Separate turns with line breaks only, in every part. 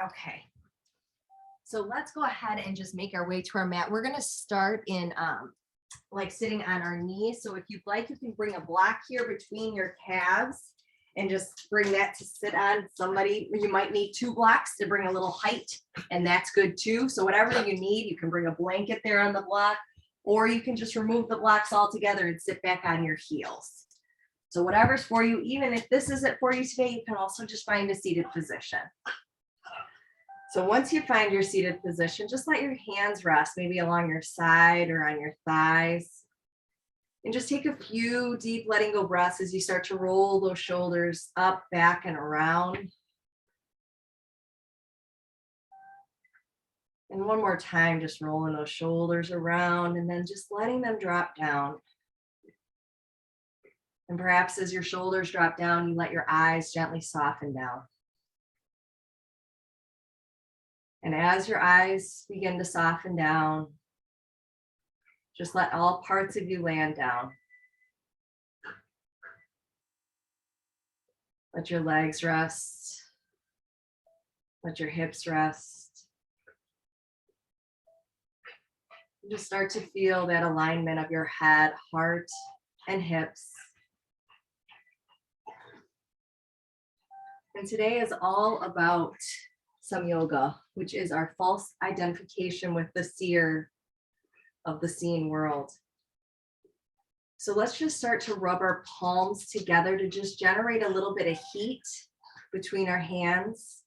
Okay. So let's go ahead and just make our way to our mat. We're going to start in like sitting on our knees. So if you'd like, you can bring a block here between your calves and just bring that to sit on. Somebody, you might need 2 blocks to bring a little height, and that's good too. So whatever you need, you can bring a blanket there on the block, or you can just remove the blocks altogether and sit back on your heels. So whatever's for you, even if this isn't for you today, you can also just find a seated position. So once you find your seated position, just let your hands rest, maybe along your side or on your thighs. And just take a few deep letting go breaths as you start to roll those shoulders up, back, and around. And one more time, just rolling those shoulders around and then just letting them drop down. And perhaps as your shoulders drop down, you let your eyes gently soften down. And as your eyes begin to soften down, just let all parts of you land down. Let your legs rest. Let your hips rest. Just start to feel that alignment of your head, heart, and hips. And today is all about Samyoga, which is our false identification with the seer of the seen world. So let's just start to rub our palms together to just generate a little bit of heat between our hands.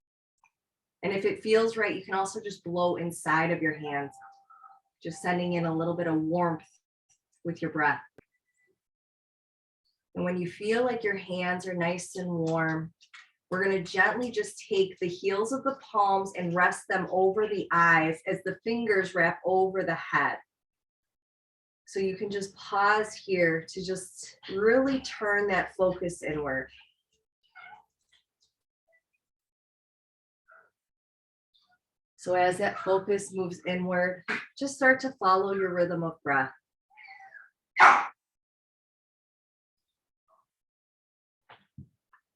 And if it feels right, you can also just blow inside of your hands, just sending in a little bit of warmth with your breath. And when you feel like your hands are nice and warm, we're going to gently just take the heels of the palms and rest them over the eyes as the fingers wrap over the head. So you can just pause here to just really turn that focus inward. So as that focus moves inward, just start to follow your rhythm of breath.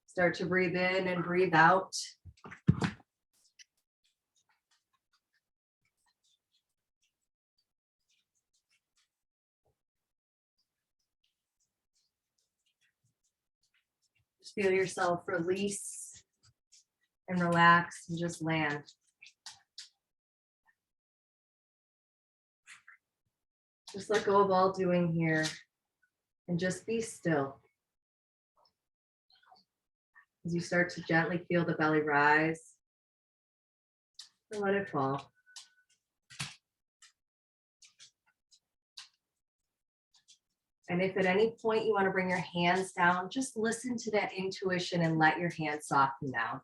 Start to breathe in and breathe out. Just feel yourself release and relax and just land. Just let go of all doing here and just be still. As you start to gently feel the belly rise and let it fall. And if at any point you want to bring your hands down, just listen to that intuition and let your hands soften down.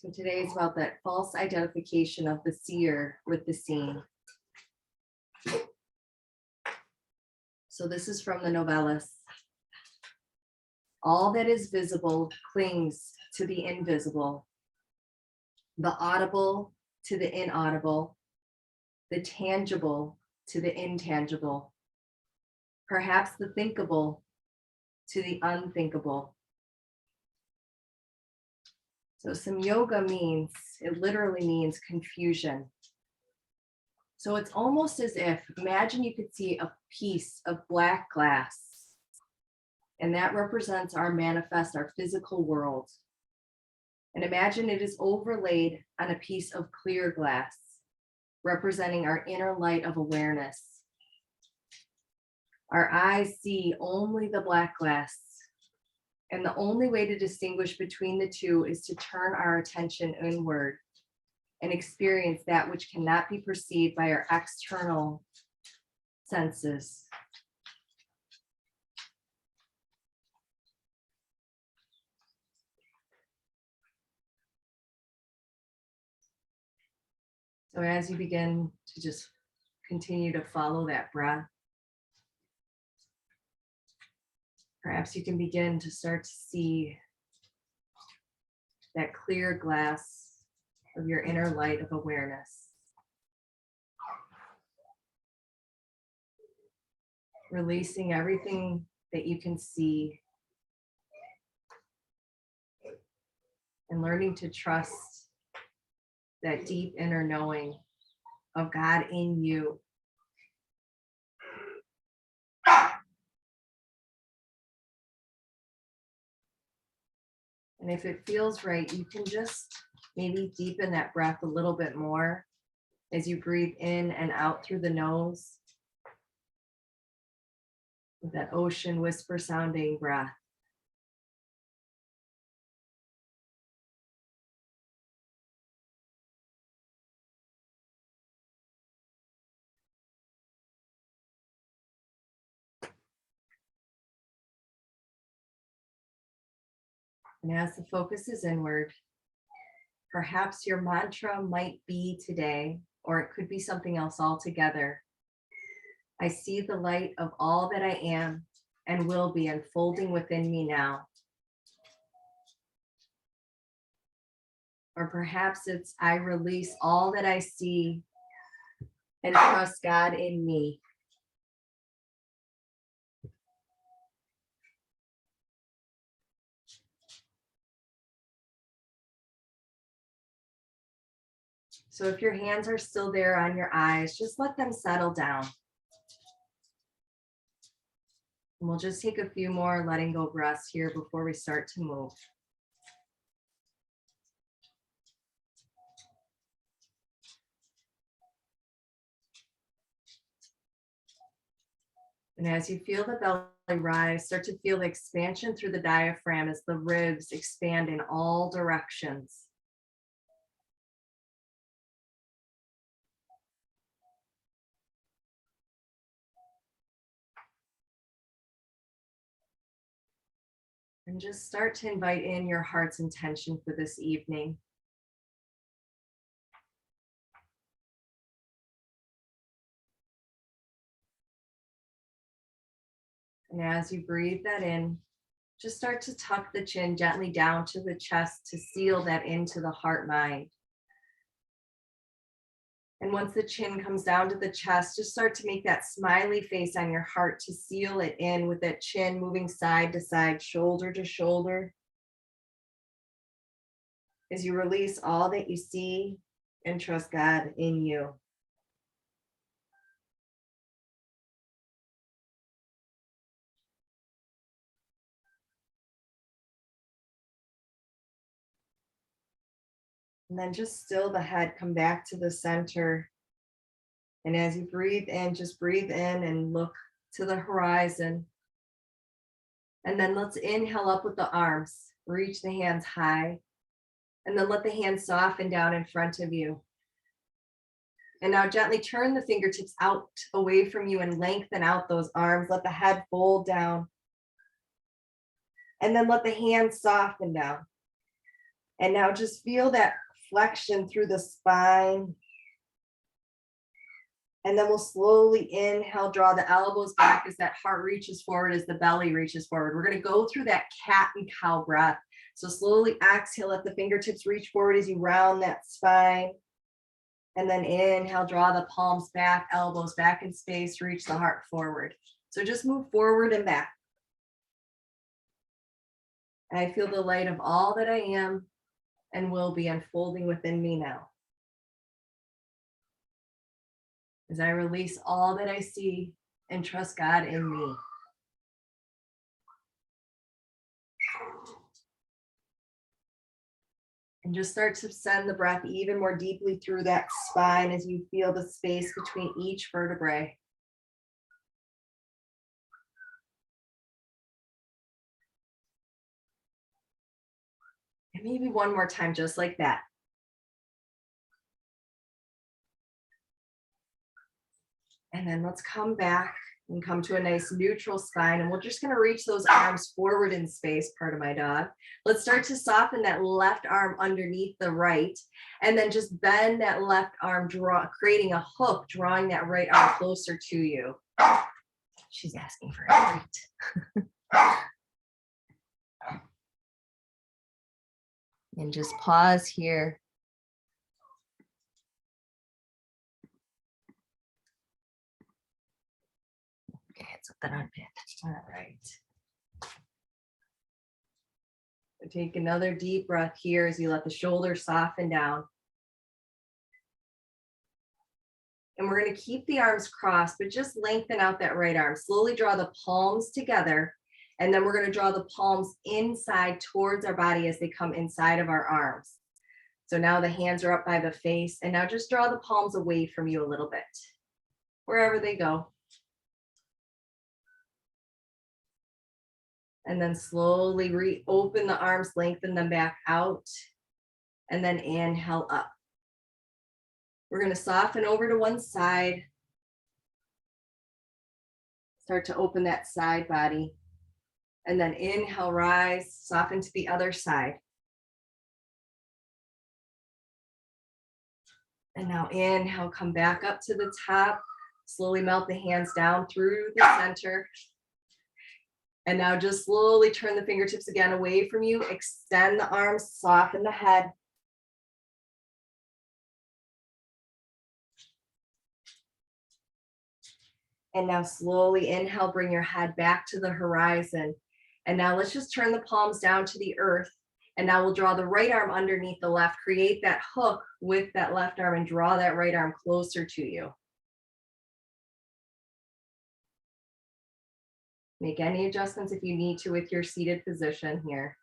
So today is about that false identification of the seer with the seen. So this is from the Novelis. All that is visible clings to the invisible, the audible to the inaudible, the tangible to the intangible, perhaps the thinkable to the unthinkable. So Samyoga means, it literally means confusion. So it's almost as if, imagine you could see a piece of black glass, and that represents our manifest, our physical world. And imagine it is overlaid on a piece of clear glass, representing our inner light of awareness. Our eyes see only the black glass. And the only way to distinguish between the two is to turn our attention inward and experience that which cannot be perceived by our external senses. So as you begin to just continue to follow that breath, perhaps you can begin to start to see that clear glass of your inner light of awareness. Releasing everything that you can see and learning to trust that deep inner knowing of God in you. And if it feels right, you can just maybe deepen that breath a little bit more as you breathe in and out through the nose with that ocean whisper sounding breath. And as the focus is inward, perhaps your mantra might be today, or it could be something else altogether. I see the light of all that I am and will be unfolding within me now. Or perhaps it's I release all that I see and trust God in me. So if your hands are still there on your eyes, just let them settle down. And we'll just take a few more letting go breaths here before we start to move. And as you feel the belly rise, start to feel the expansion through the diaphragm as the ribs expand in all directions. And just start to invite in your heart's intention for this evening. And as you breathe that in, just start to tuck the chin gently down to the chest to seal that into the heart mind. And once the chin comes down to the chest, just start to make that smiley face on your heart to seal it in with that chin moving side to side, shoulder to shoulder. As you release all that you see and trust God in you. And then just still the head, come back to the center. And as you breathe in, just breathe in and look to the horizon. And then let's inhale up with the arms, reach the hands high, and then let the hands soften down in front of you. And now gently turn the fingertips out away from you and lengthen out those arms. Let the head fold down. And then let the hands soften down. And now just feel that flexion through the spine. And then we'll slowly inhale, draw the elbows back as that heart reaches forward, as the belly reaches forward. We're going to go through that cat and cow breath. So slowly exhale, let the fingertips reach forward as you round that spine. And then inhale, draw the palms back, elbows back in space, reach the heart forward. So just move forward and back. And I feel the light of all that I am and will be unfolding within me now. As I release all that I see and trust God in me. And just start to send the breath even more deeply through that spine as you feel the space between each vertebrae. And maybe one more time, just like that. And then let's come back and come to a nice neutral spine. And we're just going to reach those arms forward in space, part of my dog. Let's start to soften that left arm underneath the right. And then just bend that left arm, creating a hook, drawing that right arm closer to you. She's asking for a treat. And just pause here something unpinned. All right. Take another deep breath here as you let the shoulders soften down. And we're going to keep the arms crossed, but just lengthen out that right arm. Slowly draw the palms together. And then we're going to draw the palms inside towards our body as they come inside of our arms. So now the hands are up by the face. And now just draw the palms away from you a little bit, wherever they go. And then slowly reopen the arms, lengthen them back out. And then inhale up. We're going to soften over to one side. Start to open that side body. And then inhale, rise, soften to the other side. And now inhale, come back up to the top. Slowly melt the hands down through the center. And now just slowly turn the fingertips again away from you. Extend the arms, soften the head. And now slowly inhale, bring your head back to the horizon. And now let's just turn the palms down to the earth. And now we'll draw the right arm underneath the left, create that hook with that left arm and draw that right arm closer to you. Make any adjustments if you need to with your seated position here.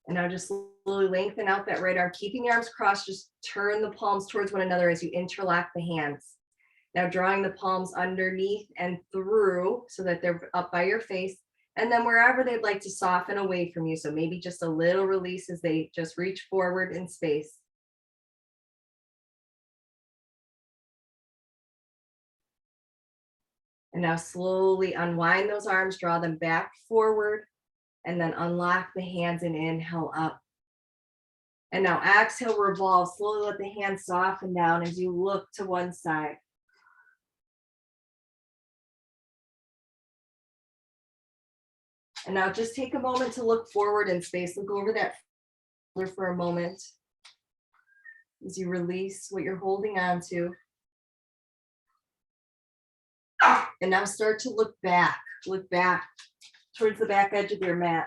And now just slowly lengthen out that right arm, keeping the arms crossed, just turn the palms towards one another as you interlock the hands. Now drawing the palms underneath and through so that they're up by your face, and then wherever they'd like to soften away from you. So maybe just a little release as they just reach forward in space. And now slowly unwind those arms, draw them back forward. And then unlock the hands and inhale up. And now exhale, revolve. Slowly let the hands soften down as you look to one side. And now just take a moment to look forward in space. Look over that shoulder for a moment as you release what you're holding on to. And now start to look back towards the back edge of your mat.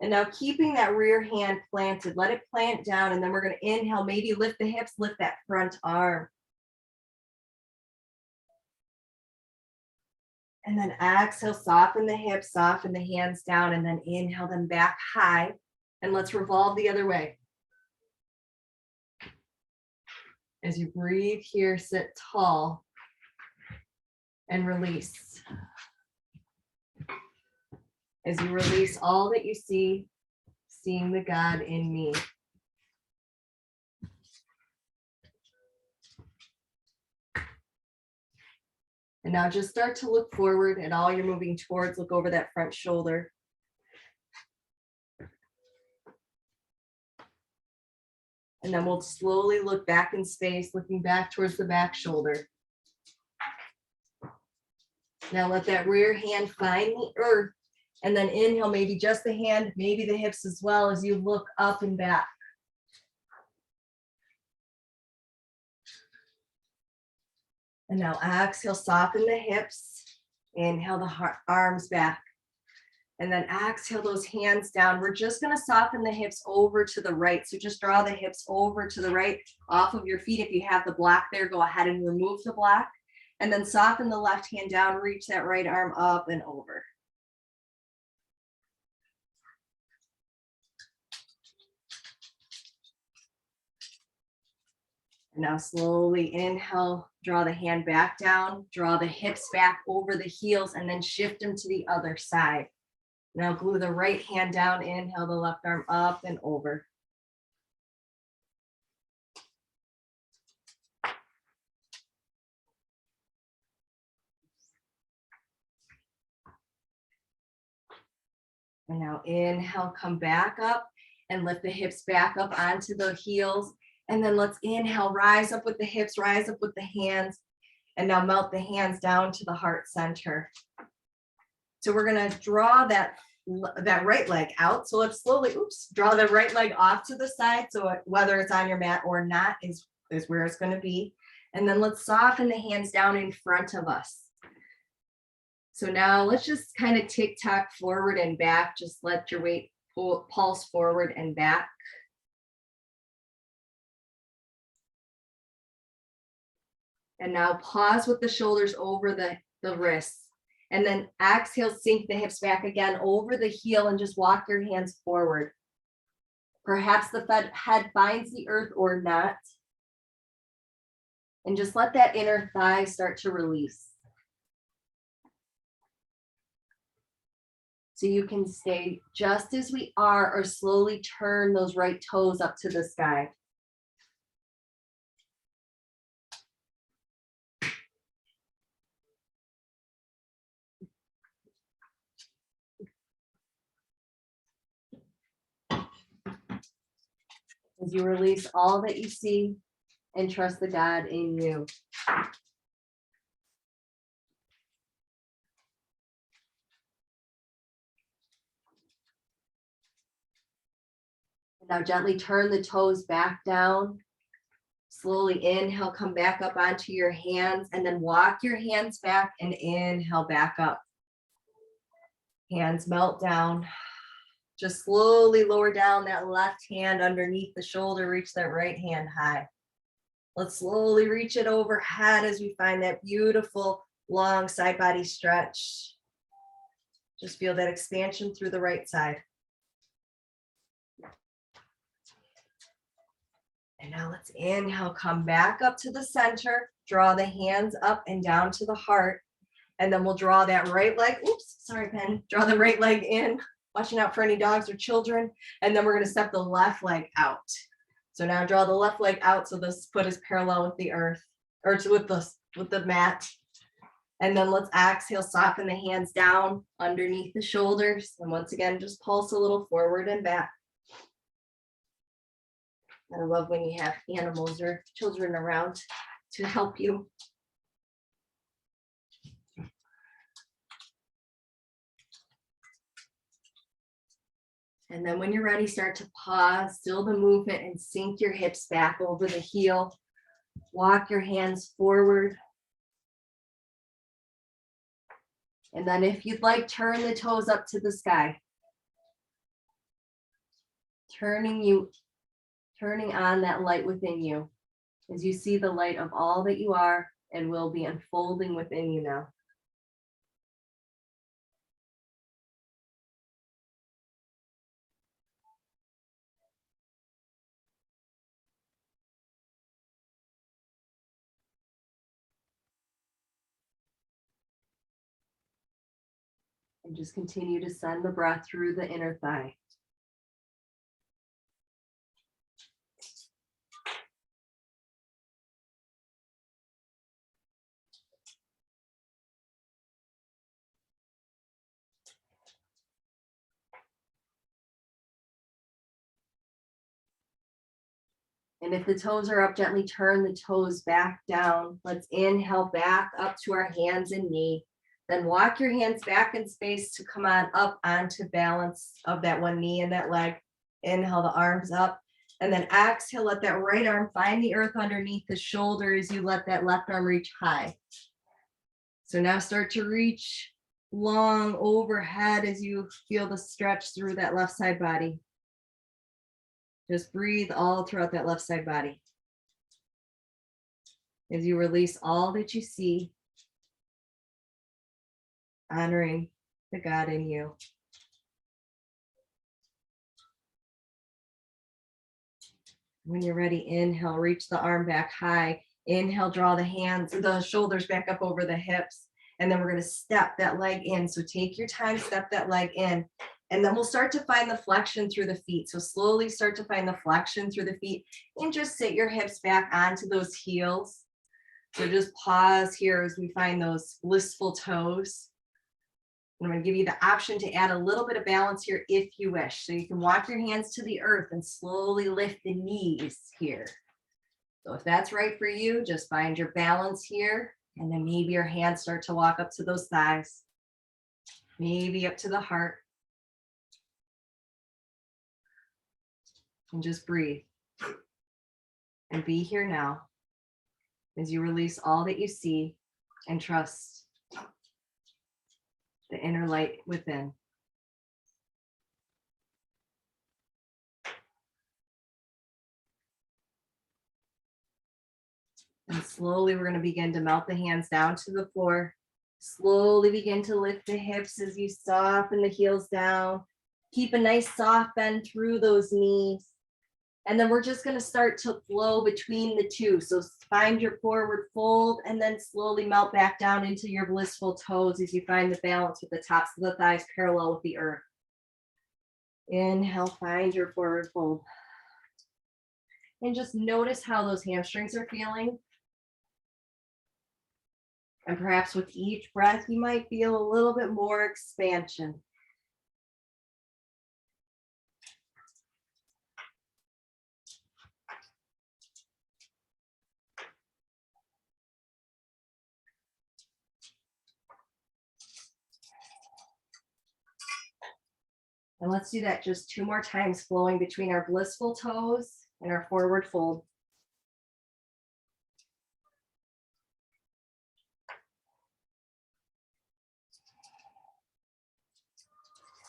And now keeping that rear hand planted, let it plant down, and then we're going to inhale, maybe lift the hips, lift that front arm. And then exhale, soften the hips, soften the hands down, and then inhale them back high. And let's revolve the other way. As you breathe here, sit tall and release. As you release all that you see, seeing the God in me. And now just start to look forward at all you're moving towards. Look over that front shoulder. And then we'll slowly look back in space, looking back towards the back shoulder. Now let that rear hand find the earth. And then inhale, maybe just the hand, maybe the hips as well as you look up and back. And now exhale, soften the hips. Inhale the arms back. And then exhale those hands down. We're just going to soften the hips over to the right. So just draw the hips over to the right off of your feet. If you have the block there, go ahead and remove the block. And then soften the left hand down, reach that right arm up and over. Now slowly inhale, draw the hand back down, draw the hips back over the heels, and then shift them to the other side. Now glue the right hand down, inhale the left arm up and over. And now inhale, come back up and lift the hips back up onto the heels. And then let's inhale, rise up with the hips, rise up with the hands. And now melt the hands down to the heart center. So we're going to draw that that right leg out. So let's slowly, draw the right leg off to the side. So whether it's on your mat or not is where it's going to be. And then let's soften the hands down in front of us. So now let's just kind of tick-tock forward and back. Just let your weight pulse forward and back. And now pause with the shoulders over the wrists. And then exhale, sink the hips back again over the heel and just walk your hands forward. Perhaps the head finds the earth or not. And just let that inner thigh start to release. So you can stay just as we are or slowly turn those right toes up to the sky. As you release all that you see and trust the God in you. Now gently turn the toes back down. Slowly inhale, come back up onto your hands and then walk your hands back and inhale back up. Hands melt down. Just slowly lower down that left hand underneath the shoulder, reach that right hand high. Let's slowly reach it overhead as we find that beautiful long side body stretch. Just feel that expansion through the right side. And now let's inhale, come back up to the center, draw the hands up and down to the heart. And then we'll draw that right leg, draw the right leg in, watching out for any dogs or children. And then we're going to step the left leg out. So now draw the left leg out so this foot is parallel with the earth, or with the mat. And then let's exhale, soften the hands down underneath the shoulders. And once again, just pulse a little forward and back. I love when you have animals or children around to help you. And then when you're ready, start to pause, still the movement, and sink your hips back over the heel. Walk your hands forward. And then if you'd like, turn the toes up to the sky. Turning on that light within you as you see the light of all that you are and will be unfolding within you now. And just continue to send the breath through the inner thigh. And if the toes are up, gently turn the toes back down. Let's inhale back up to our hands and knee. Then walk your hands back in space to come on up onto balance of that one knee and that leg. Inhale the arms up. And then exhale, let that right arm find the earth underneath the shoulder as you let that left arm reach high. So now start to reach long overhead as you feel the stretch through that left side body. Just breathe all throughout that left side body. As you release all that you see, honoring the God in you. When you're ready, inhale, reach the arm back high. Inhale, draw the shoulders back up over the hips. And then we're going to step that leg in. So take your time, step that leg in. And then we'll start to find the flexion through the feet. So slowly start to find the flexion through the feet and just sit your hips back onto those heels. So just pause here as we find those blissful toes. I'm going to give you the option to add a little bit of balance here if you wish. So you can walk your hands to the earth and slowly lift the knees here. So if that's right for you, just find your balance here. And then maybe your hands start to walk up to those thighs. Maybe up to the heart. And just breathe. And be here now as you release all that you see and trust the inner light within. And slowly we're going to begin to melt the hands down to the floor. Slowly begin to lift the hips as you soften the heels down. Keep a nice soft bend through those knees. And then we're just going to start to flow between the two. So find your forward fold and then slowly melt back down into your blissful toes as you find the balance with the tops of the thighs parallel with the earth. Inhale, find your forward fold. And just notice how those hamstrings are feeling. And perhaps with each breath, you might feel a little bit more expansion. And let's do that just 2 more times, flowing between our blissful toes and our forward fold.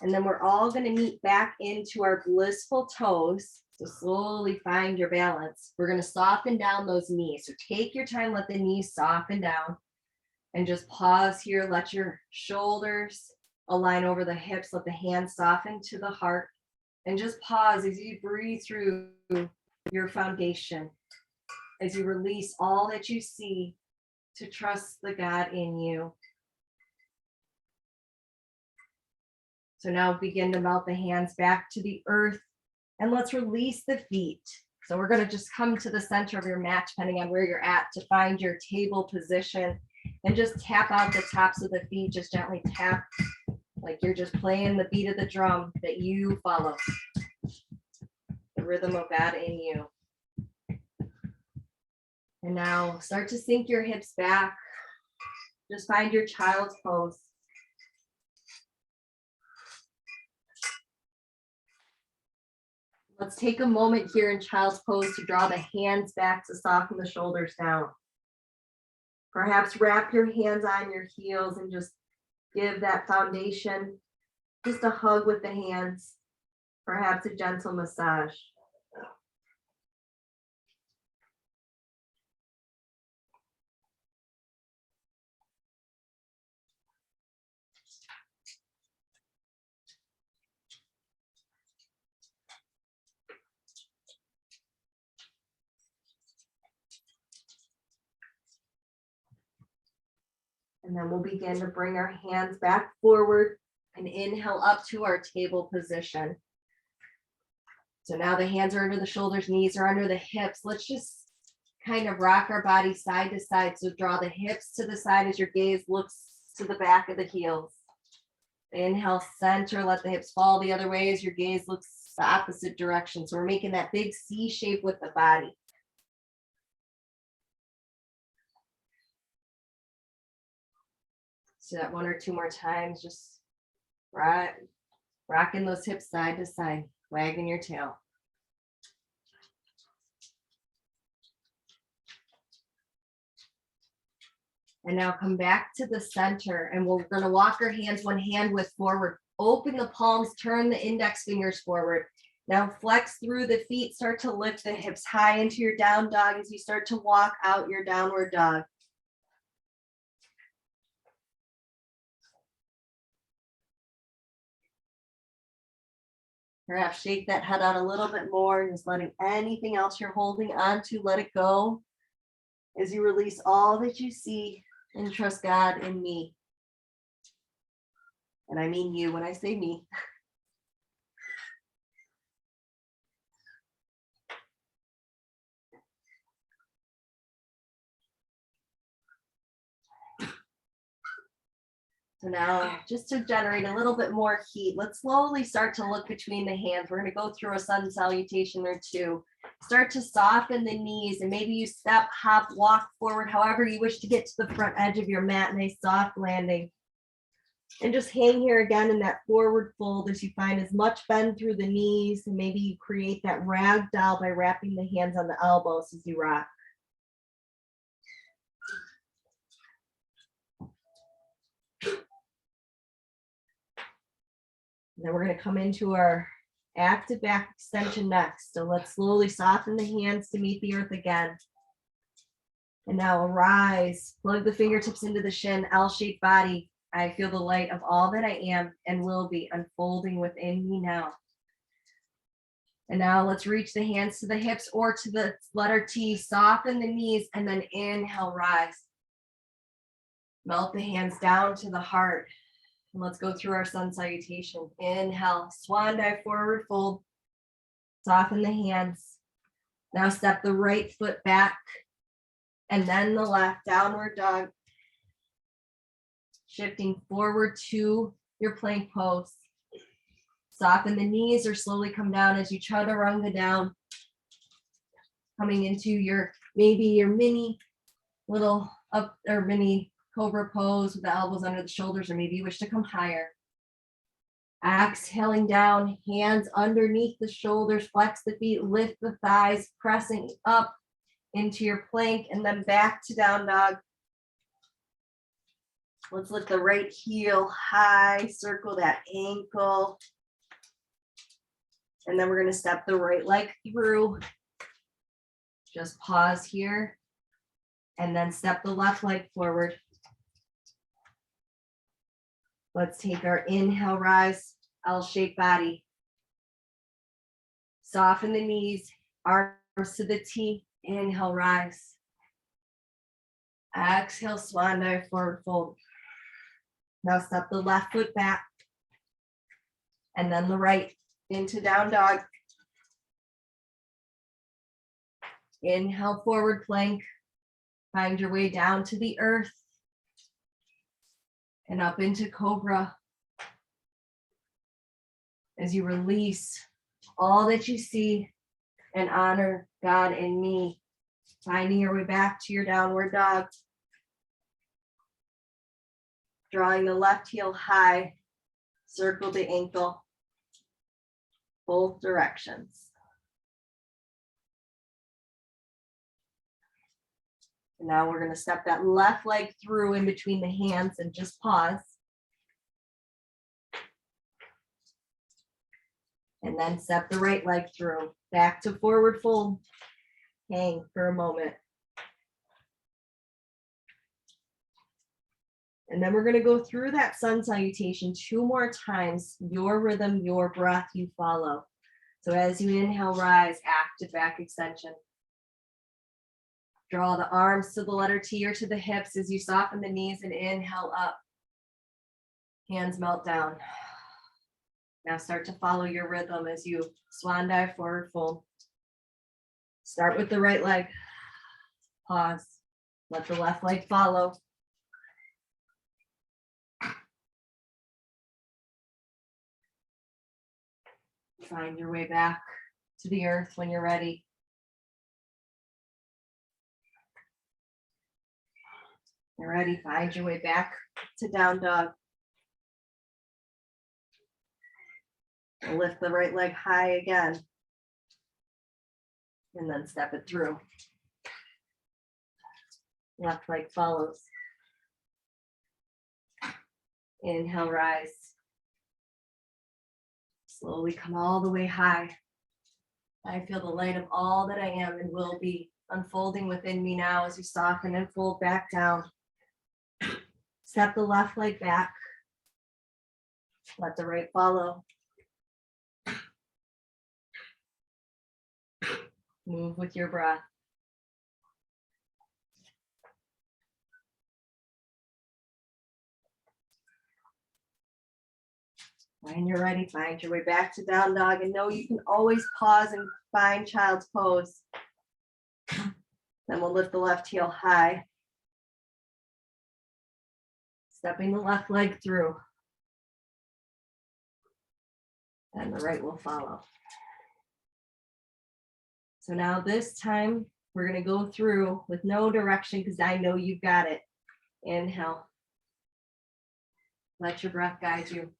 And then we're all going to meet back into our blissful toes. So slowly find your balance. We're going to soften down those knees. So take your time, let the knees soften down. And just pause here. Let your shoulders align over the hips. Let the hands soften to the heart. And just pause as you breathe through your foundation. As you release all that you see to trust the God in you. So now begin to melt the hands back to the earth and let's release the feet. So we're going to just come to the center of your mat, depending on where you're at, to find your table position and just tap out the tops of the feet. Just gently tap like you're just playing the beat of the drum that you follow. The rhythm of God in you. And now start to sink your hips back. Just find your child's pose. Let's take a moment here in child's pose to draw the hands back to soften the shoulders down. Perhaps wrap your hands on your heels and just give that foundation just a hug with the hands, perhaps a gentle massage. And then we'll begin to bring our hands back forward and inhale up to our table position. So now the hands are under the shoulders, knees are under the hips. Let's just kind of rock our body side to side. So draw the hips to the side as your gaze looks to the back of the heels. Inhale, center, let the hips fall the other way as your gaze looks the opposite direction. So we're making that big C shape with the body. So that 1 or 2 more times, just rocking those hips side to side, wagging your tail. And now come back to the center and we're going to walk our hands, one hand width forward. Open the palms, turn the index fingers forward. Now flex through the feet, start to lift the hips high into your down dog as you start to walk out your downward dog. Perhaps shake that head out a little bit more, just letting anything else you're holding on to, let it go as you release all that you see and trust God in me. And I mean you when I say me. So now, just to generate a little bit more heat, let's slowly start to look between the hands. We're going to go through a sun salutation or two. Start to soften the knees, and maybe you step, hop, walk forward, however you wish to get to the front edge of your mat in a soft landing. And just hang here again in that forward fold as you find as much bend through the knees, and maybe you create that rag doll by wrapping the hands on the elbows as you rock. Then we're going to come into our active back extension next. So let's slowly soften the hands to meet the earth again. And now arise, plug the fingertips into the shin, L-shaped body. I feel the light of all that I am and will be unfolding within me now. And now let's reach the hands to the hips or to the letter T, soften the knees, and then inhale, rise. Melt the hands down to the heart. And let's go through our sun salutation. Inhale, swan dive, forward fold. Soften the hands. Now step the right foot back and then the left, downward dog. Shifting forward to your plank pose. Soften the knees or slowly come down as you chaturanga down. Coming into your, maybe your mini little up or mini cobra pose with the elbows under the shoulders, or maybe you wish to come higher. Exhaling down, hands underneath the shoulders, flex the feet, lift the thighs, pressing up into your plank and then back to down dog. Let's lift the right heel high, circle that ankle. And then we're going to step the right leg through. Just pause here. And then step the left leg forward. Let's take our inhale, rise, L-shaped body. Soften the knees, arms to the T. Inhale, rise. Exhale, swan dive, forward fold. Now step the left foot back. And then the right into down dog. Inhale, forward plank. Find your way down to the earth. And up into cobra. As you release all that you see and honor God in me. Finding your way back to your downward dog. Drawing the left heel high. Circle the ankle. Both directions. And now we're going to step that left leg through in between the hands and just pause. And then step the right leg through. Back to forward fold. Hang for a moment. And then we're going to go through that sun salutation 2 more times. Your rhythm, your breath, you follow. So as you inhale, rise, active back extension. Draw the arms to the letter T or to the hips as you soften the knees and inhale up. Hands melt down. Now start to follow your rhythm as you swan dive, forward fold. Start with the right leg. Pause. Let the left leg follow. Find your way back to the earth when you're ready. You're ready, find your way back to down dog. And lift the right leg high again. And then step it through. Left leg follows. Inhale, rise. Slowly come all the way high. I feel the light of all that I am and will be unfolding within me now as you soften and fold back down. Step the left leg back. Let the right follow. Move with your breath. When you're ready, find your way back to down dog, and know you can always pause and find child's pose. Then we'll lift the left heel high. Stepping the left leg through. And the right will follow. So now this time we're going to go through with no direction because I know you've got it. Inhale. Let your breath guide you.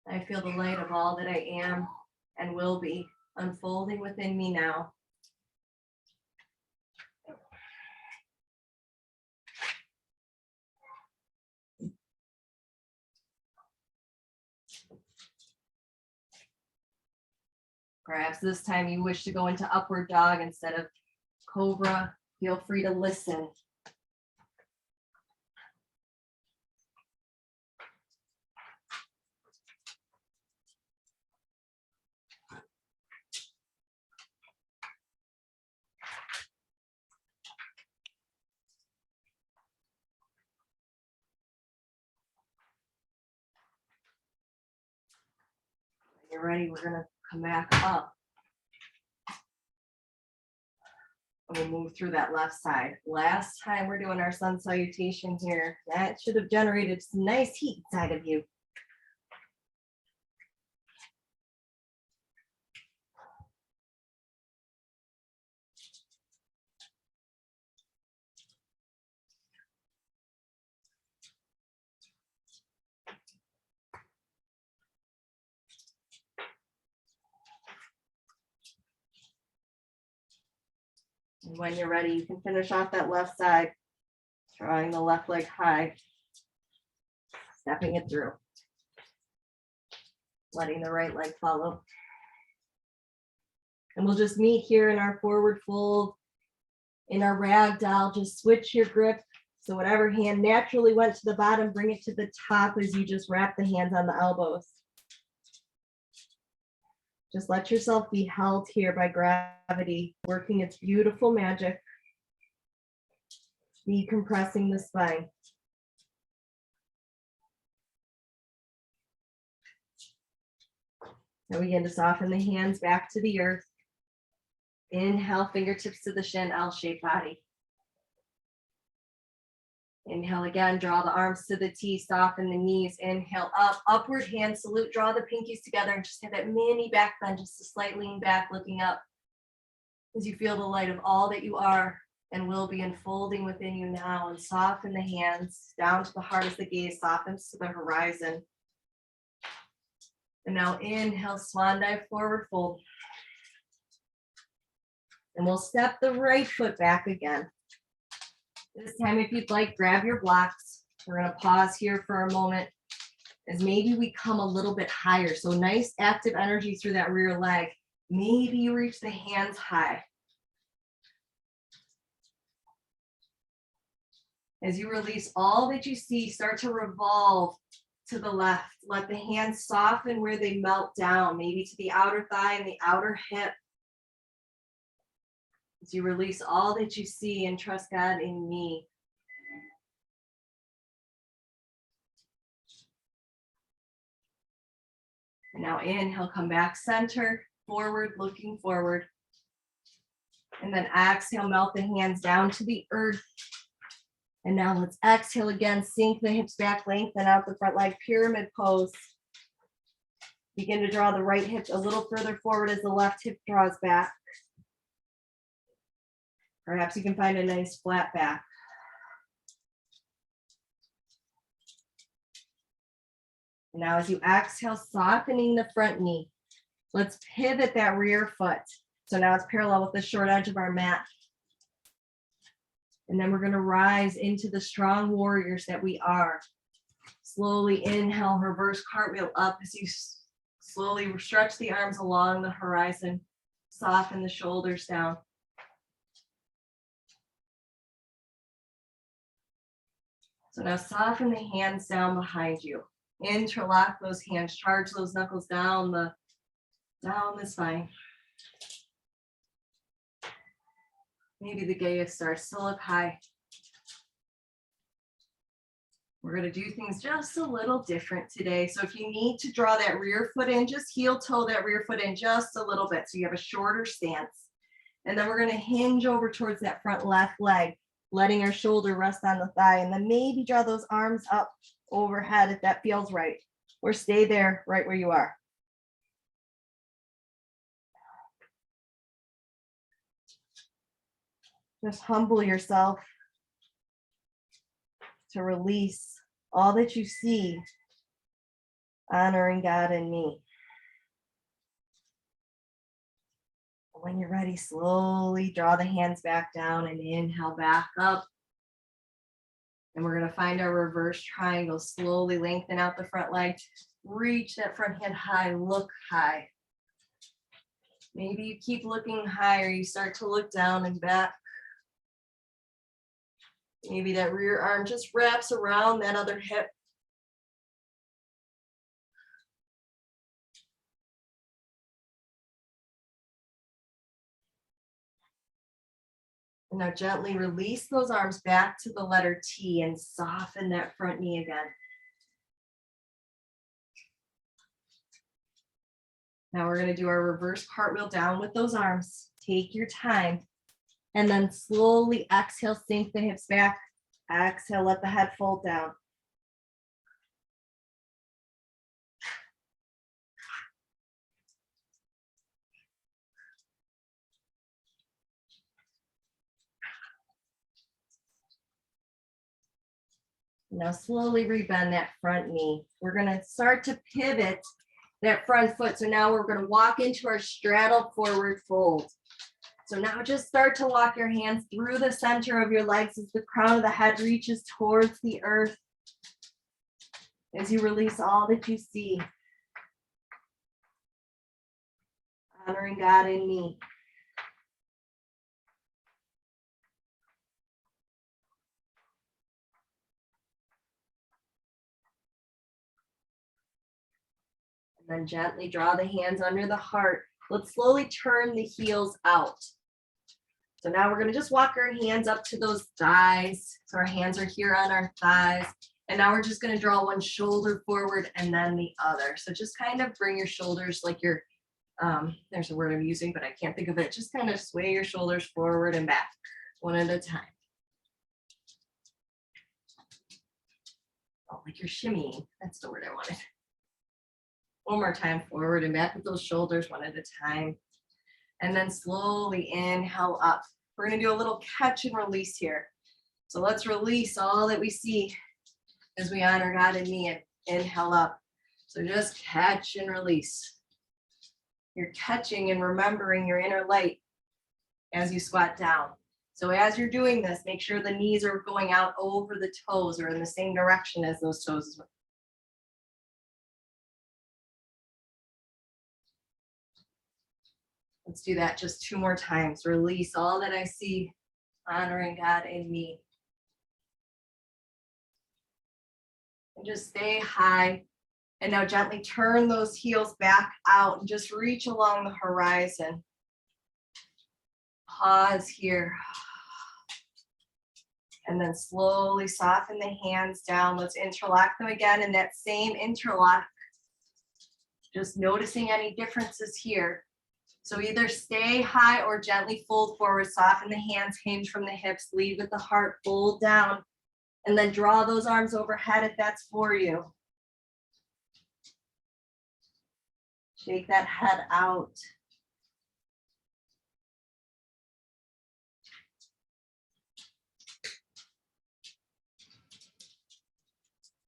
I feel the light of all that I am and will be unfolding within me now. Perhaps this time you wish to go into upward dog instead of cobra. Feel free to listen. When you're ready, we're gonna come back up. And we'll move through that left side. Last time we're doing our sun salutation here, that should have generated some nice heat inside of you. And when you're ready, you can finish off that left side, drawing the left leg high, stepping it through, letting the right leg follow. And we'll just meet here in our forward fold. In our ragdoll, just switch your grip. So whatever hand naturally went to the bottom, bring it to the top as you just wrap the hands on the elbows. Just let yourself be held here by gravity, working its beautiful magic, decompressing the spine. Now begin to soften the hands back to the earth. Inhale, fingertips to the shin, L-shaped body. Inhale again, draw the arms to the T, soften the knees. Inhale up, upward hand salute, draw the pinkies together and just have that mini back bend, just a slight lean back, looking up as you feel the light of all that you are and will be unfolding within you now. And soften the hands down to the heart as the gaze softens to the horizon. And now inhale, swan dive, forward fold. And we'll step the right foot back again. This time, if you'd like, grab your blocks. We're going to pause here for a moment as maybe we come a little bit higher. So nice active energy through that rear leg. Maybe you reach the hands high. As you release all that you see, start to revolve to the left. Let the hands soften where they melt down, maybe to the outer thigh and the outer hip. As you release all that you see and trust God in me. And now inhale, come back center, forward, looking forward. And then exhale, melt the hands down to the earth. And now let's exhale again, sink the hips back, lengthen out the front leg, pyramid pose. Begin to draw the right hip a little further forward as the left hip draws back. Perhaps you can find a nice flat back. And now as you exhale, softening the front knee, let's pivot that rear foot. So now it's parallel with the short edge of our mat. And then we're going to rise into the strong warriors that we are. Slowly inhale, reverse cartwheel up as you slowly stretch the arms along the horizon, soften the shoulders down. So now soften the hands down behind you. Interlock those hands, charge those knuckles down the spine. Maybe the gaze starts to look high. We're going to do things just a little different today. So if you need to draw that rear foot in, just heel toe that rear foot in just a little bit so you have a shorter stance. And then we're going to hinge over towards that front left leg, letting our shoulder rest on the thigh, and then maybe draw those arms up overhead if that feels right, or stay there right where you are. Just humble yourself to release all that you see, honoring God in me. When you're ready, slowly draw the hands back down and inhale back up. And we're going to find our reverse triangle. Slowly lengthen out the front leg. Reach that front hand high. Look high. Maybe you keep looking higher. You start to look down and back. Maybe that rear arm just wraps around that other hip. And now gently release those arms back to the letter T and soften that front knee again. Now we're going to do our reverse cartwheel down with those arms. Take your time. And then slowly exhale, sink the hips back. Exhale, let the head fold down. Now slowly rebend that front knee. We're going to start to pivot that front foot. So now we're going to walk into our straddle forward fold. So now just start to walk your hands through the center of your legs as the crown of the head reaches towards the earth. As you release all that you see. Honoring God in me. And then gently draw the hands under the heart. Let's slowly turn the heels out. So now we're going to just walk our hands up to those thighs. So our hands are here on our thighs. And now we're just going to draw one shoulder forward and then the other. So just kind of bring your shoulders like you're, there's a word I'm using, but I can't think of it. Just kind of sway your shoulders forward and back one at a time. Oh, like you're shimmying. That's the word I wanted. One more time, forward and back with those shoulders one at a time. And then slowly inhale up. We're going to do a little catch and release here. So let's release all that we see as we honor God in me and inhale up. So just catch and release. You're catching and remembering your inner light as you squat down. So as you're doing this, make sure the knees are going out over the toes or in the same direction as those toes. Let's do that just 2 more times. Release all that I see, honoring God in me. And just stay high. And now gently turn those heels back out and just reach along the horizon. Pause here. And then slowly soften the hands down. Let's interlock them again in that same interlock. Just noticing any differences here. So either stay high or gently fold forward, soften the hands, hinge from the hips, lead with the heart, fold down, and then draw those arms overhead if that's for you. Shake that head out.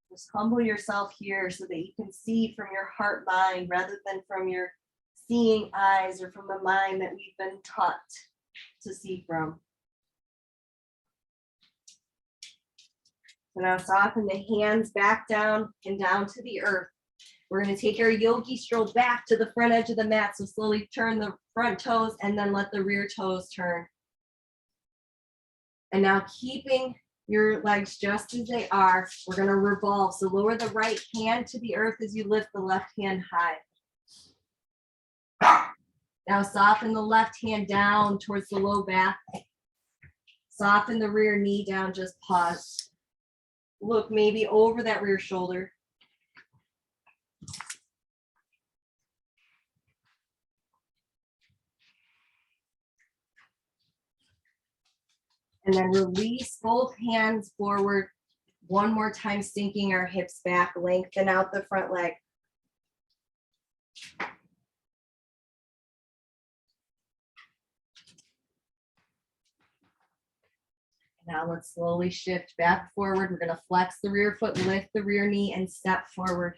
Just humble yourself here so that you can see from your heart mind rather than from your seeing eyes or from the mind that we've been taught to see from. So now soften the hands back down and down to the earth. We're going to take our yogi stroll back to the front edge of the mat. So slowly turn the front toes and then let the rear toes turn. And now keeping your legs just as they are, we're going to revolve. So lower the right hand to the earth as you lift the left hand high. Now soften the left hand down towards the low back. Soften the rear knee down, just pause. Look maybe over that rear shoulder. And then release both hands forward. One more time, sinking our hips back, lengthen out the front leg. Now let's slowly shift back forward. We're going to flex the rear foot, lift the rear knee, and step forward.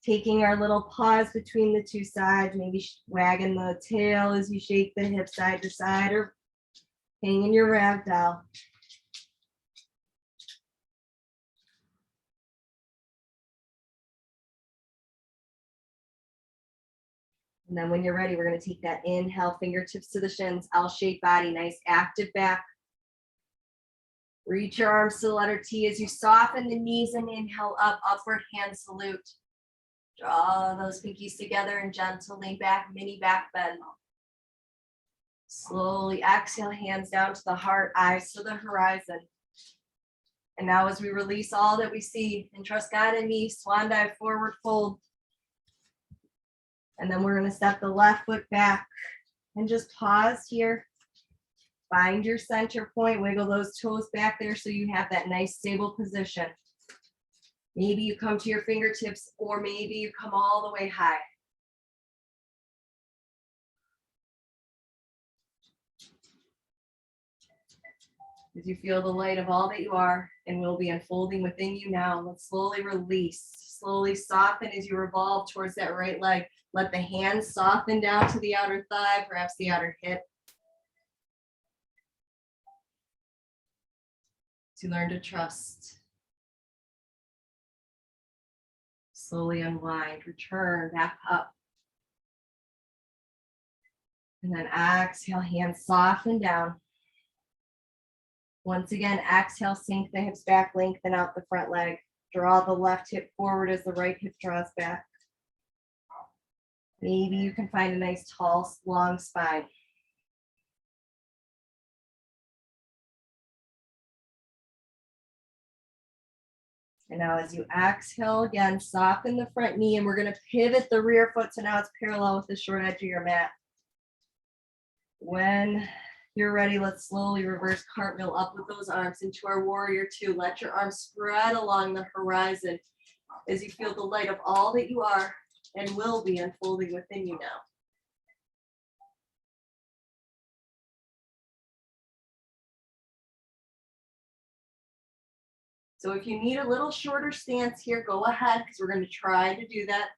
Taking our little pause between the two sides, maybe wagging the tail as you shake the hip side to side or hanging your ragdoll. And then when you're ready, we're going to take that inhale, fingertips to the shins, L-shaped body, nice active back. Reach your arms to the letter T as you soften the knees and inhale up, upward hand salute. Draw those pinkies together and gentle lean back, mini back bend. Slowly exhale, hands down to the heart, eyes to the horizon. And now as we release all that we see and trust God and me, swan dive, forward fold. And then we're going to step the left foot back and just pause here. Find your center point, wiggle those toes back there so you have that nice stable position. Maybe you come to your fingertips or maybe you come all the way high. As you feel the light of all that you are and will be unfolding within you now, let's slowly release, slowly soften as you revolve towards that right leg. Let the hands soften down to the outer thigh, perhaps the outer hip. To learn to trust. Slowly unwind, return back up. And then exhale, hands soften down. Once again, exhale, sink the hips back, lengthen out the front leg. Draw the left hip forward as the right hip draws back. Maybe you can find a nice tall, long spine. And now as you exhale again, soften the front knee and we're going to pivot the rear foot so now it's parallel with the short edge of your mat. When you're ready, let's slowly reverse cartwheel up with those arms into our warrior two. Let your arms spread along the horizon as you feel the light of all that you are and will be unfolding within you now. So if you need a little shorter stance here, go ahead because we're going to try to do that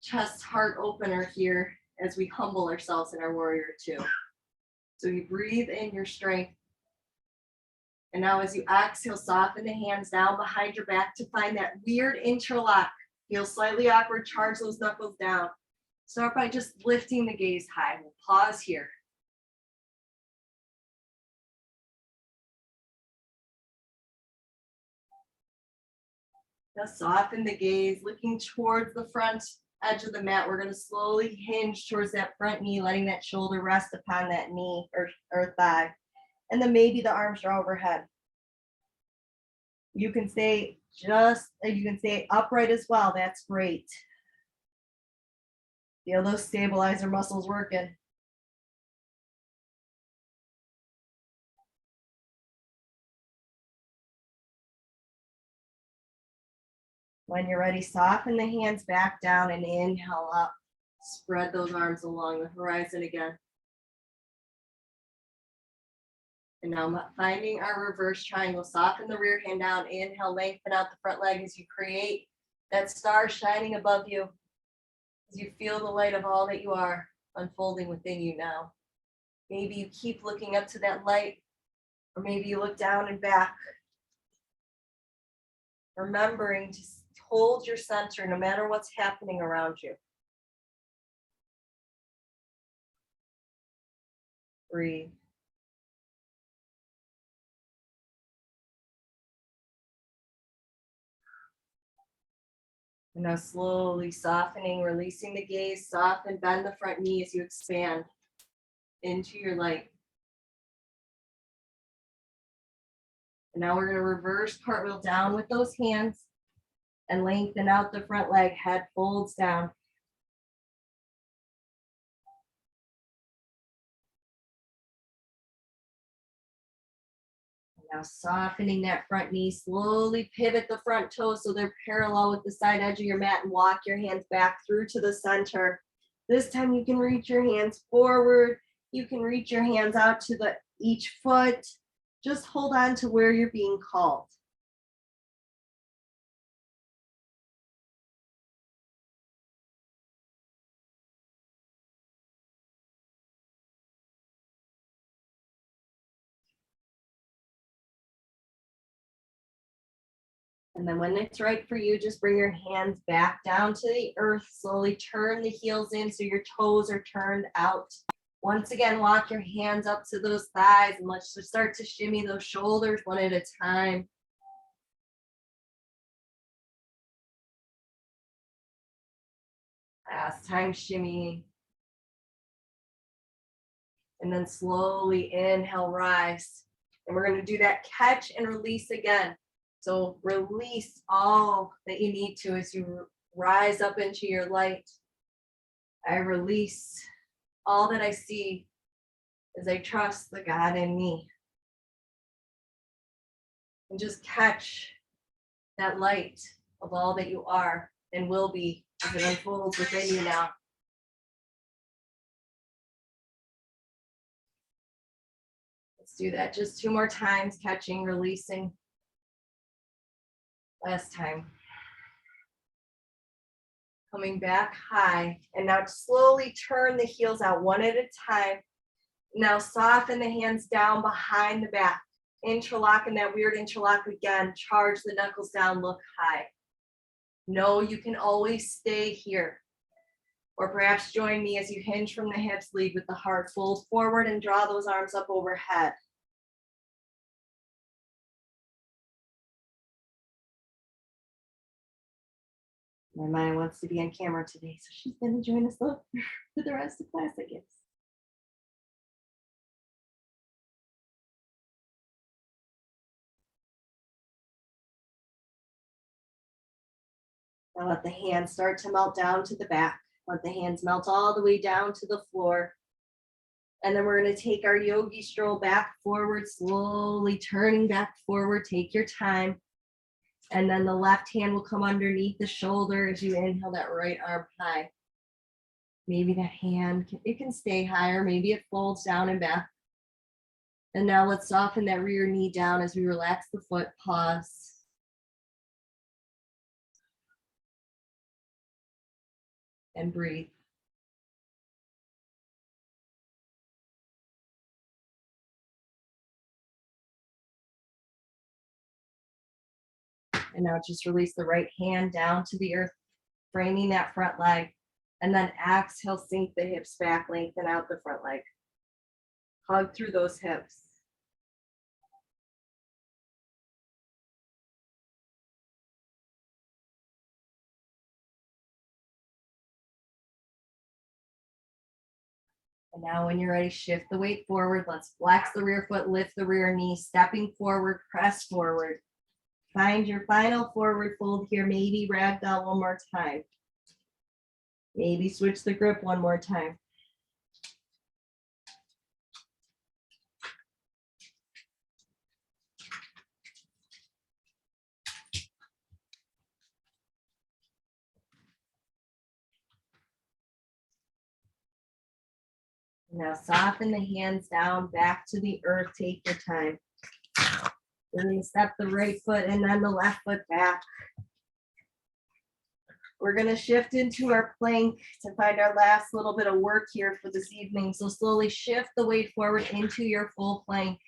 chest heart opener here as we humble ourselves in our warrior two. So you breathe in your strength. And now as you exhale, soften the hands down behind your back to find that weird interlock. Feel slightly awkward, charge those knuckles down. Start by just lifting the gaze high. We'll pause here. Now soften the gaze, looking towards the front edge of the mat. We're going to slowly hinge towards that front knee, letting that shoulder rest upon that knee or thigh. And then maybe the arms are overhead. You can stay upright as well. That's great. Feel those stabilizer muscles working. When you're ready, soften the hands back down and inhale up. Spread those arms along the horizon again. And now finding our reverse triangle, soften the rear hand down, inhale, lengthen out the front leg as you create that star shining above you. As you feel the light of all that you are unfolding within you now. Maybe you keep looking up to that light, or maybe you look down and back. Remembering to hold your center no matter what's happening around you. Breathe. And now slowly softening, releasing the gaze, soften, bend the front knee as you expand into your light. And now we're going to reverse cartwheel down with those hands and lengthen out the front leg, head folds down. Now softening that front knee, slowly pivot the front toes so they're parallel with the side edge of your mat and walk your hands back through to the center. This time you can reach your hands forward. You can reach your hands out to each foot. Just hold on to where you're being called. And then when it's right for you, just bring your hands back down to the earth. Slowly turn the heels in so your toes are turned out. Once again, walk your hands up to those thighs and let's just start to shimmy those shoulders one at a time. Last time, shimmy. And then slowly inhale, rise. And we're going to do that catch and release again. So release all that you need to as you rise up into your light. I release all that I see as I trust the God in me. And just catch that light of all that you are and will be as it unfolds within you now. Let's do that just 2 more times, catching, releasing. Last time. Coming back high. And now slowly turn the heels out one at a time. Now soften the hands down behind the back. Interlock in that weird interlock again. Charge the knuckles down, look high. No, you can always stay here. Or perhaps join me as you hinge from the hips, lead with the heart. Fold forward and draw those arms up overhead. My mind wants to be on camera today, so she's going to join us for the rest of class, I guess. Now let the hands start to melt down to the back. Let the hands melt all the way down to the floor. And then we're going to take our yogi stroll back forward, slowly turning back forward. Take your time. And then the left hand will come underneath the shoulder as you inhale that right arm high. Maybe that hand, it can stay higher. Maybe it folds down and back. And now let's soften that rear knee down as we relax the foot, pause. And breathe. And now just release the right hand down to the earth, framing that front leg. And then exhale, sink the hips back, lengthen out the front leg. Hug through those hips. And now when you're ready, shift the weight forward. Let's flex the rear foot, lift the rear knee, stepping forward, press forward. Find your final forward fold here. Maybe ragdoll one more time. Maybe switch the grip one more time. Now soften the hands down, back to the earth. Take your time. We're going to step the right foot and then the left foot back. We're going to shift into our plank to find our last little bit of work here for this evening. So slowly shift the weight forward into your full plank.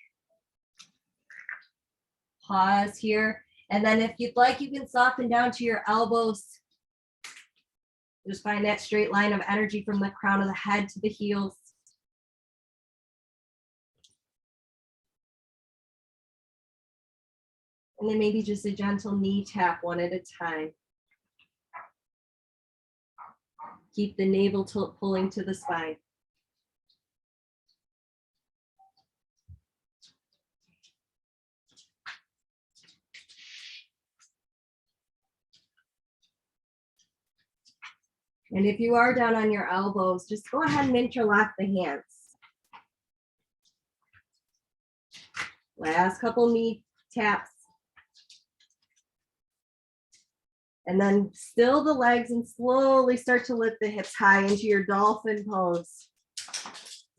Pause here. And then if you'd like, you can soften down to your elbows. Just find that straight line of energy from the crown of the head to the heels. And then maybe just a gentle knee tap one at a time. Keep the navel pulling to the spine. And if you are down on your elbows, just go ahead and interlock the hands. Last couple knee taps. And then still the legs and slowly start to lift the hips high into your dolphin pose.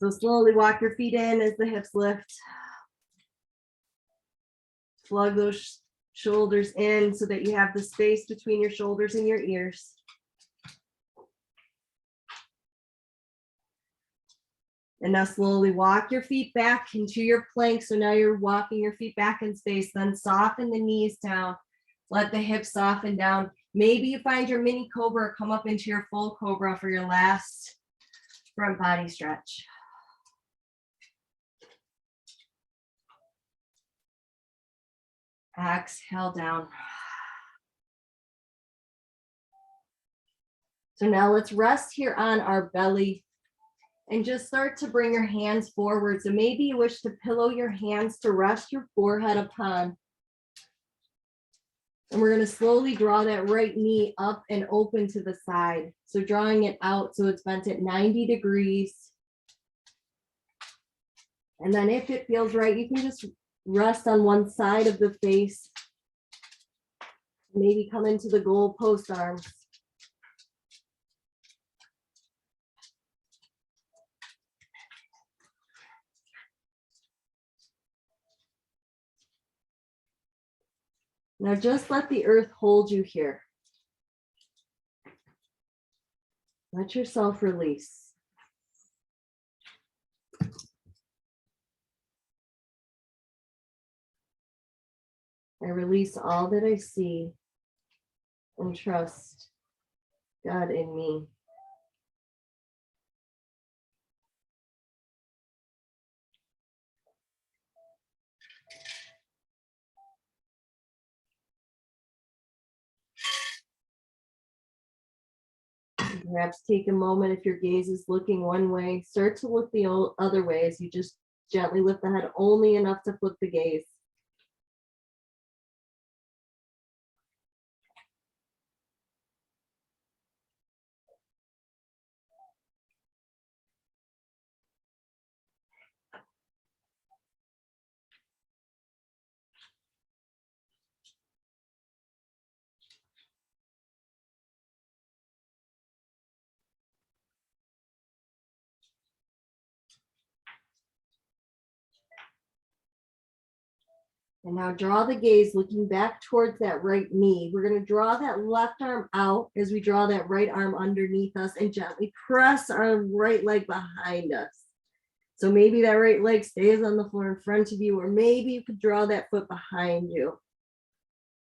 So slowly walk your feet in as the hips lift. Plug those shoulders in so that you have the space between your shoulders and your ears. And now slowly walk your feet back into your plank. So now you're walking your feet back in space. Then soften the knees down. Let the hips soften down. Maybe you find your mini cobra, come up into your full cobra for your last front body stretch. Exhale down. So now let's rest here on our belly and just start to bring your hands forward. So maybe you wish to pillow your hands to rest your forehead upon. And we're going to slowly draw that right knee up and open to the side. So drawing it out so it's bent at 90 degrees. And then if it feels right, you can just rest on one side of the face. Maybe come into the goal post arms. Now just let the earth hold you here. Let yourself release. I release all that I see and trust God in me. Perhaps take a moment if your gaze is looking one way, start to look the other way as you just gently lift the head only enough to flip the gaze. And now draw the gaze looking back towards that right knee. We're going to draw that left arm out as we draw that right arm underneath us and gently press our right leg behind us. So maybe that right leg stays on the floor in front of you, or maybe you could draw that foot behind you.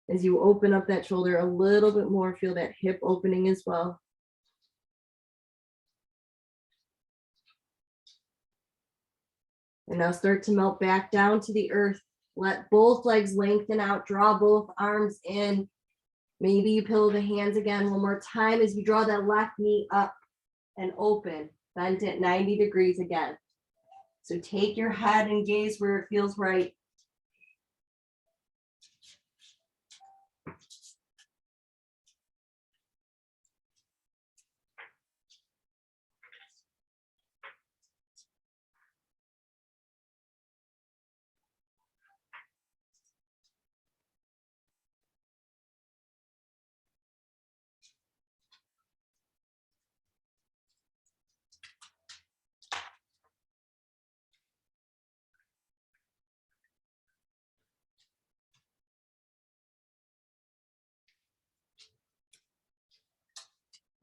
As you open up that shoulder a little bit more, feel that hip opening as well. And now start to melt back down to the earth. Let both legs lengthen out, draw both arms in. Maybe you pillow the hands again one more time as you draw that left knee up and open, bent at 90 degrees again. So take your head and gaze where it feels right.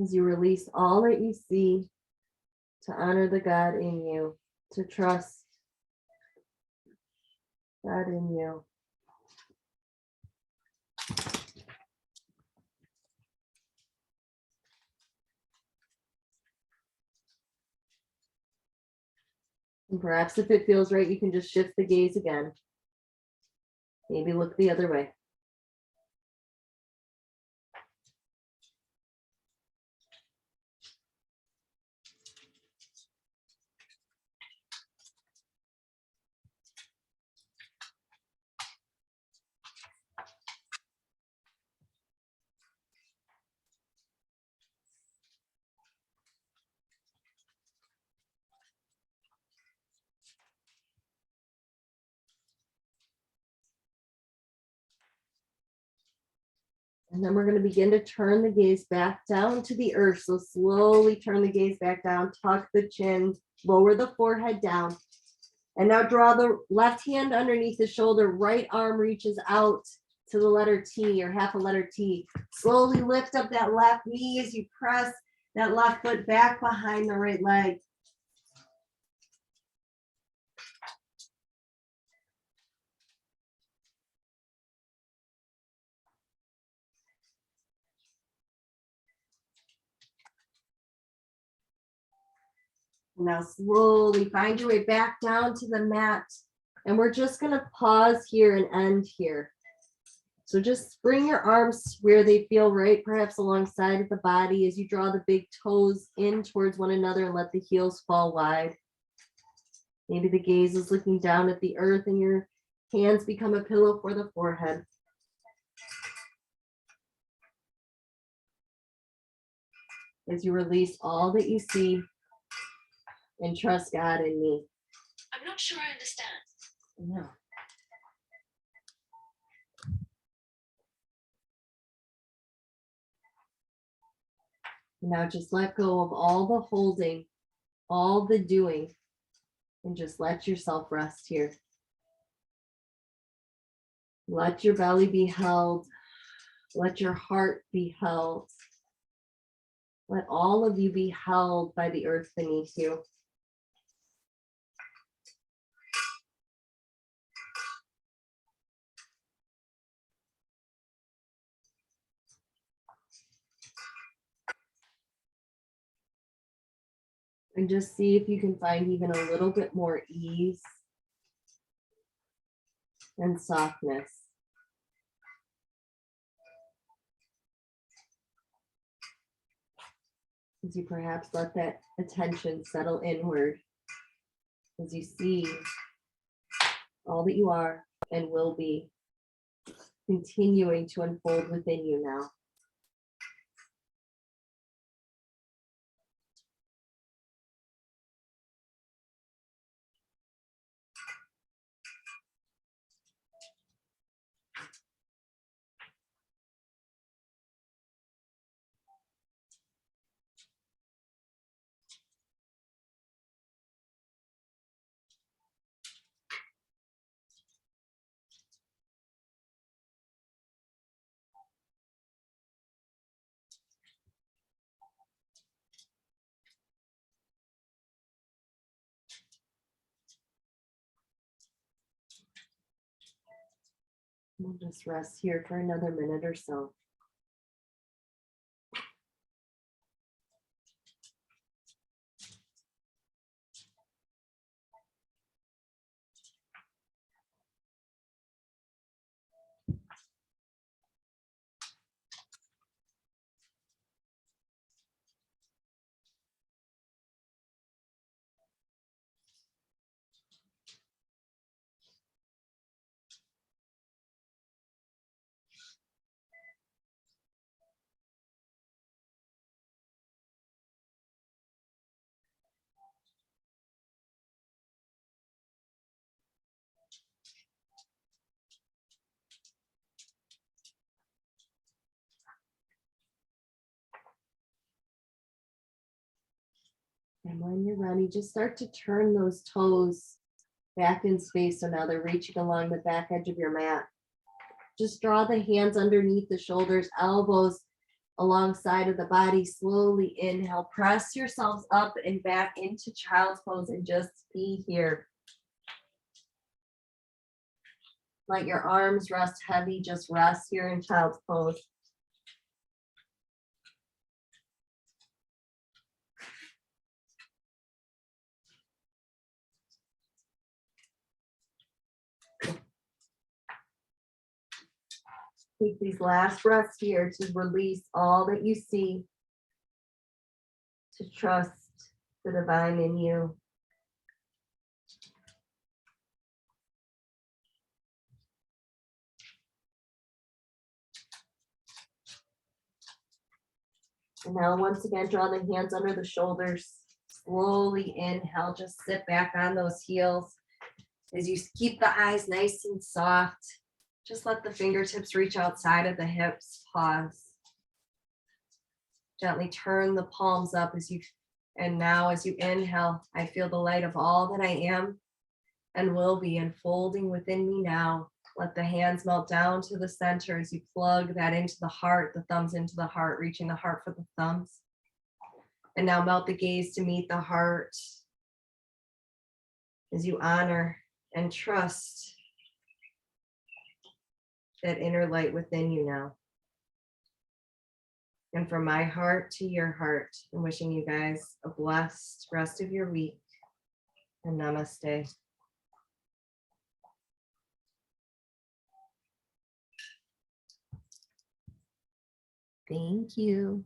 As you release all that you see, to honor the God in you, to trust God in you. And perhaps if it feels right, you can just shift the gaze again. Maybe look the other way. And then we're going to begin to turn the gaze back down to the earth. So slowly turn the gaze back down, tuck the chin, lower the forehead down. And now draw the left hand underneath the shoulder, right arm reaches out to the letter T or half a letter T. Slowly lift up that left knee as you press that left foot back behind the right leg. Now slowly find your way back down to the mat. And we're just going to pause here and end here. So just bring your arms where they feel right, perhaps alongside of the body as you draw the big toes in towards one another and let the heels fall wide. Maybe the gaze is looking down at the earth and your hands become a pillow for the forehead. As you release all that you see and trust God in me.
I'm not sure I understand.
No. Now just let go of all the holding, all the doing, and just let yourself rest here. Let your belly be held. Let your heart be held. Let all of you be held by the earth beneath you. And just see if you can find even a little bit more ease and softness. As you perhaps let that attention settle inward, as you see all that you are and will be continuing to unfold within you now. We'll just rest here for another minute or so. And when you're ready, just start to turn those toes back in space. So now they're reaching along the back edge of your mat. Just draw the hands underneath the shoulders, elbows alongside of the body. Slowly inhale, press yourselves up and back into child's pose and just be here. Let your arms rest heavy, just rest here in child's pose. Take these last breaths here to release all that you see, to trust the divine in you. And now once again, draw the hands under the shoulders. Slowly inhale, just sit back on those heels. As you keep the eyes nice and soft, just let the fingertips reach outside of the hips, pause. Gently turn the palms up and now as you inhale, I feel the light of all that I am. and will be unfolding within me now. Let the hands melt down to the center as you plug that into the heart, the thumbs into the heart, reaching the heart for the thumbs. And now melt the gaze to meet the heart as you honor and trust that inner light within you now. And from my heart to your heart, I'm wishing you guys a blessed rest of your week. And namaste. Thank you.